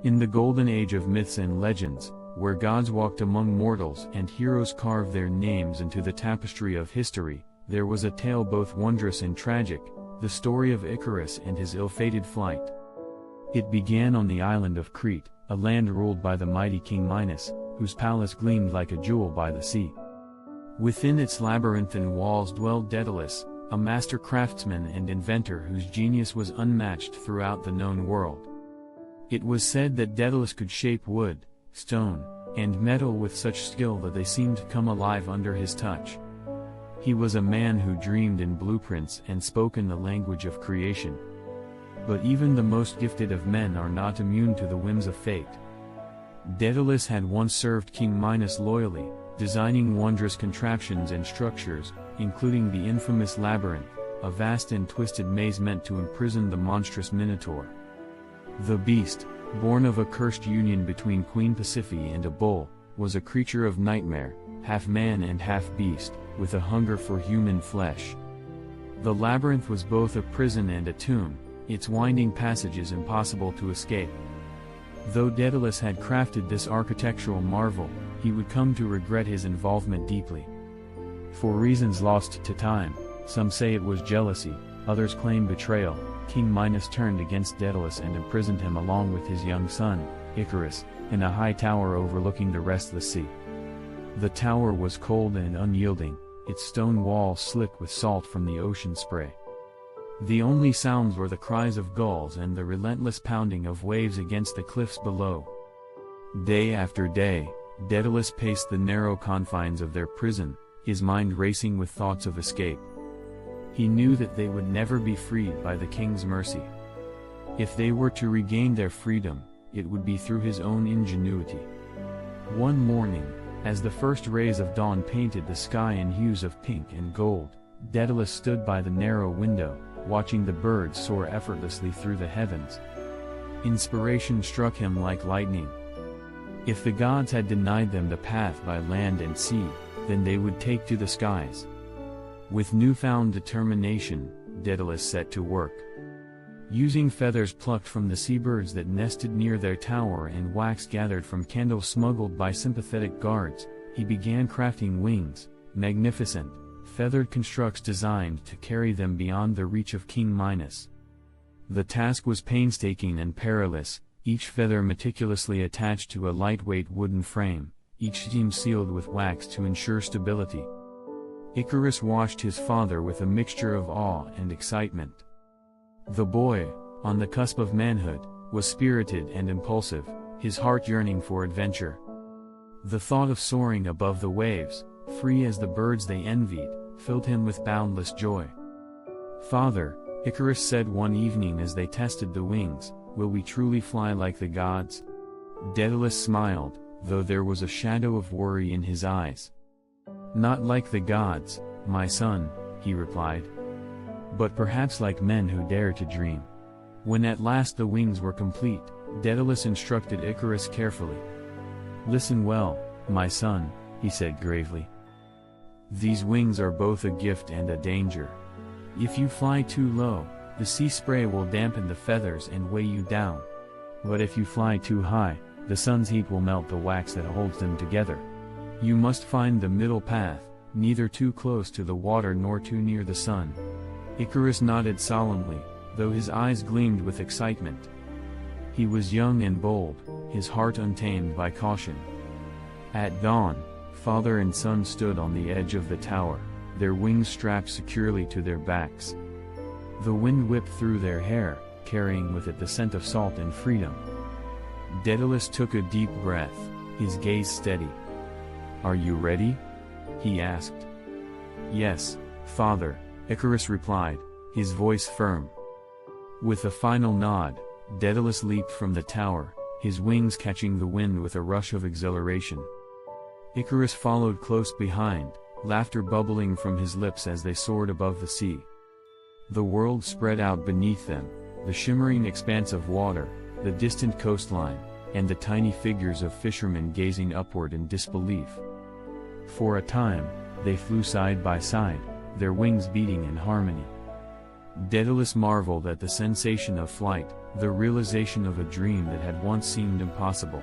In the golden age of myths and legends, where gods walked among mortals and heroes carved their names into the tapestry of history, there was a tale both wondrous and tragic, the story of Icarus and his ill-fated flight. It began on the island of Crete, a land ruled by the mighty King Minos, whose palace gleamed like a jewel by the sea. Within its labyrinthine walls dwelled Daedalus, a master craftsman and inventor whose genius was unmatched throughout the known world. It was said that Daedalus could shape wood, stone, and metal with such skill that they seemed to come alive under his touch. He was a man who dreamed in blueprints and spoke in the language of creation. But even the most gifted of men are not immune to the whims of fate. Daedalus had once served King Minos loyally, designing wondrous contraptions and structures, including the infamous Labyrinth, a vast and twisted maze meant to imprison the monstrous Minotaur. The beast, born of a cursed union between Queen Pasiphaë and a bull, was a creature of nightmare, half man and half beast, with a hunger for human flesh. The labyrinth was both a prison and a tomb, its winding passages impossible to escape. Though Daedalus had crafted this architectural marvel, he would come to regret his involvement deeply. For reasons lost to time, some say it was jealousy, others claim betrayal, King Minos turned against Daedalus and imprisoned him along with his young son, Icarus, in a high tower overlooking the restless sea. The tower was cold and unyielding, its stone walls slick with salt from the ocean spray. The only sounds were the cries of gulls and the relentless pounding of waves against the cliffs below. Day after day, Daedalus paced the narrow confines of their prison, his mind racing with thoughts of escape. He knew that they would never be freed by the king's mercy. If they were to regain their freedom, it would be through his own ingenuity. One morning, as the first rays of dawn painted the sky in hues of pink and gold, Daedalus stood by the narrow window, watching the birds soar effortlessly through the heavens. Inspiration struck him like lightning. If the gods had denied them the path by land and sea, then they would take to the skies. With newfound determination, Daedalus set to work. Using feathers plucked from the seabirds that nested near their tower and wax gathered from candles smuggled by sympathetic guards, he began crafting wings, magnificent, feathered constructs designed to carry them beyond the reach of King Minos. The task was painstaking and perilous, each feather meticulously attached to a lightweight wooden frame, each seam sealed with wax to ensure stability. Icarus watched his father with a mixture of awe and excitement. The boy, on the cusp of manhood, was spirited and impulsive, his heart yearning for adventure. The thought of soaring above the waves, free as the birds they envied, filled him with boundless joy. "Father," Icarus said one evening as they tested the wings, "will we truly fly like the gods?" Daedalus smiled, though there was a shadow of worry in his eyes. "Not like the gods, my son," he replied. "But perhaps like men who dare to dream." When at last the wings were complete, Daedalus instructed Icarus carefully. "Listen well, my son," he said gravely. "These wings are both a gift and a danger. If you fly too low, the sea spray will dampen the feathers and weigh you down. But if you fly too high, the sun's heat will melt the wax that holds them together. You must find the middle path, neither too close to the water nor too near the sun." Icarus nodded solemnly, though his eyes gleamed with excitement. He was young and bold, his heart untamed by caution. At dawn, father and son stood on the edge of the tower, their wings strapped securely to their backs. The wind whipped through their hair, carrying with it the scent of salt and freedom. Daedalus took a deep breath, his gaze steady. "Are you ready?" he asked. "Yes, father," Icarus replied, his voice firm. With a final nod, Daedalus leaped from the tower, his wings catching the wind with a rush of exhilaration. Icarus followed close behind, laughter bubbling from his lips as they soared above the sea. The world spread out beneath them, the shimmering expanse of water, the distant coastline, and the tiny figures of fishermen gazing upward in disbelief. For a time, they flew side by side, their wings beating in harmony. Daedalus marveled at the sensation of flight, the realization of a dream that had once seemed impossible.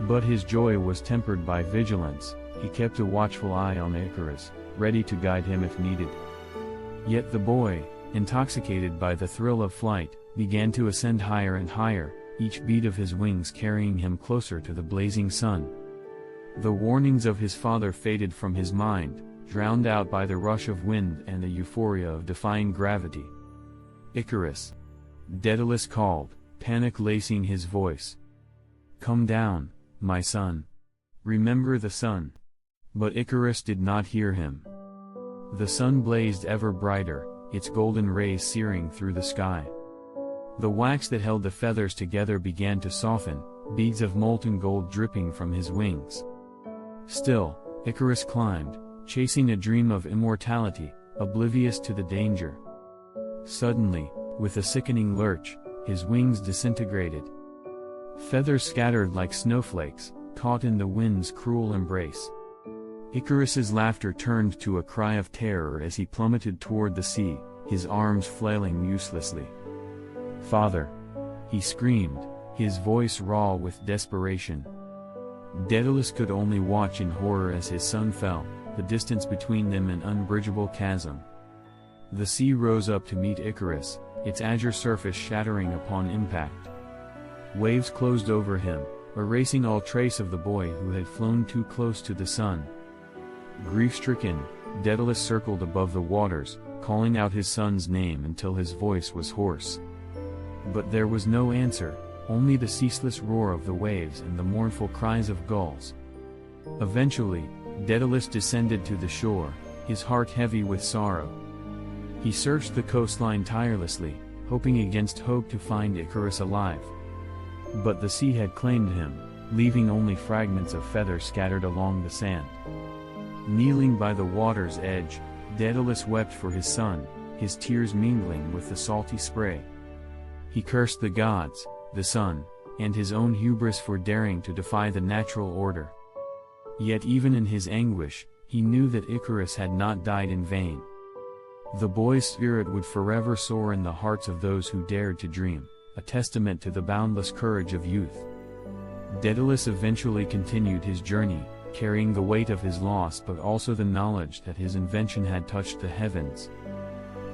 But his joy was tempered by vigilance. He kept a watchful eye on Icarus, ready to guide him if needed. Yet the boy, intoxicated by the thrill of flight, began to ascend higher and higher, each beat of his wings carrying him closer to the blazing sun. The warnings of his father faded from his mind, drowned out by the rush of wind and the euphoria of defying gravity. "Icarus!" Daedalus called, panic lacing his voice. "Come down, my son. Remember the sun." But Icarus did not hear him. The sun blazed ever brighter, its golden rays searing through the sky. The wax that held the feathers together began to soften, beads of molten gold dripping from his wings. Still, Icarus climbed, chasing a dream of immortality, oblivious to the danger. Suddenly, with a sickening lurch, his wings disintegrated. Feathers scattered like snowflakes, caught in the wind's cruel embrace. Icarus's laughter turned to a cry of terror as he plummeted toward the sea, his arms flailing uselessly. "Father!" he screamed, his voice raw with desperation. Daedalus could only watch in horror as his son fell, the distance between them an unbridgeable chasm. The sea rose up to meet Icarus, its azure surface shattering upon impact. Waves closed over him, erasing all trace of the boy who had flown too close to the sun. Grief-stricken, Daedalus circled above the waters, calling out his son's name until his voice was hoarse. But there was no answer, only the ceaseless roar of the waves and the mournful cries of gulls. Eventually, Daedalus descended to the shore, his heart heavy with sorrow. He searched the coastline tirelessly, hoping against hope to find Icarus alive. But the sea had claimed him, leaving only fragments of feathers scattered along the sand. Kneeling by the water's edge, Daedalus wept for his son, his tears mingling with the salty spray. He cursed the gods, the sun, and his own hubris for daring to defy the natural order. Yet even in his anguish, he knew that Icarus had not died in vain. The boy's spirit would forever soar in the hearts of those who dared to dream, a testament to the boundless courage of youth. Daedalus eventually continued his journey, carrying the weight of his loss but also the knowledge that his invention had touched the heavens.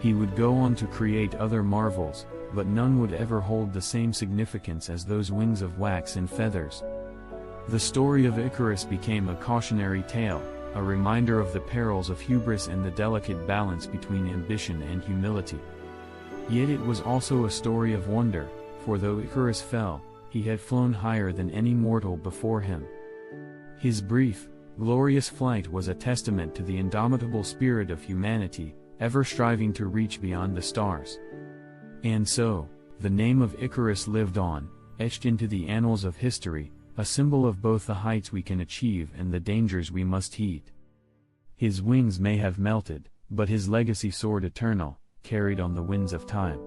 He would go on to create other marvels, but none would ever hold the same significance as those wings of wax and feathers. The story of Icarus became a cautionary tale, a reminder of the perils of hubris and the delicate balance between ambition and humility. Yet it was also a story of wonder, for though Icarus fell, he had flown higher than any mortal before him. His brief, glorious flight was a testament to the indomitable spirit of humanity, ever striving to reach beyond the stars. And so, the name of Icarus lived on, etched into the annals of history, a symbol of both the heights we can achieve and the dangers we must heed. His wings may have melted, but his legacy soared eternal, carried on the winds of time.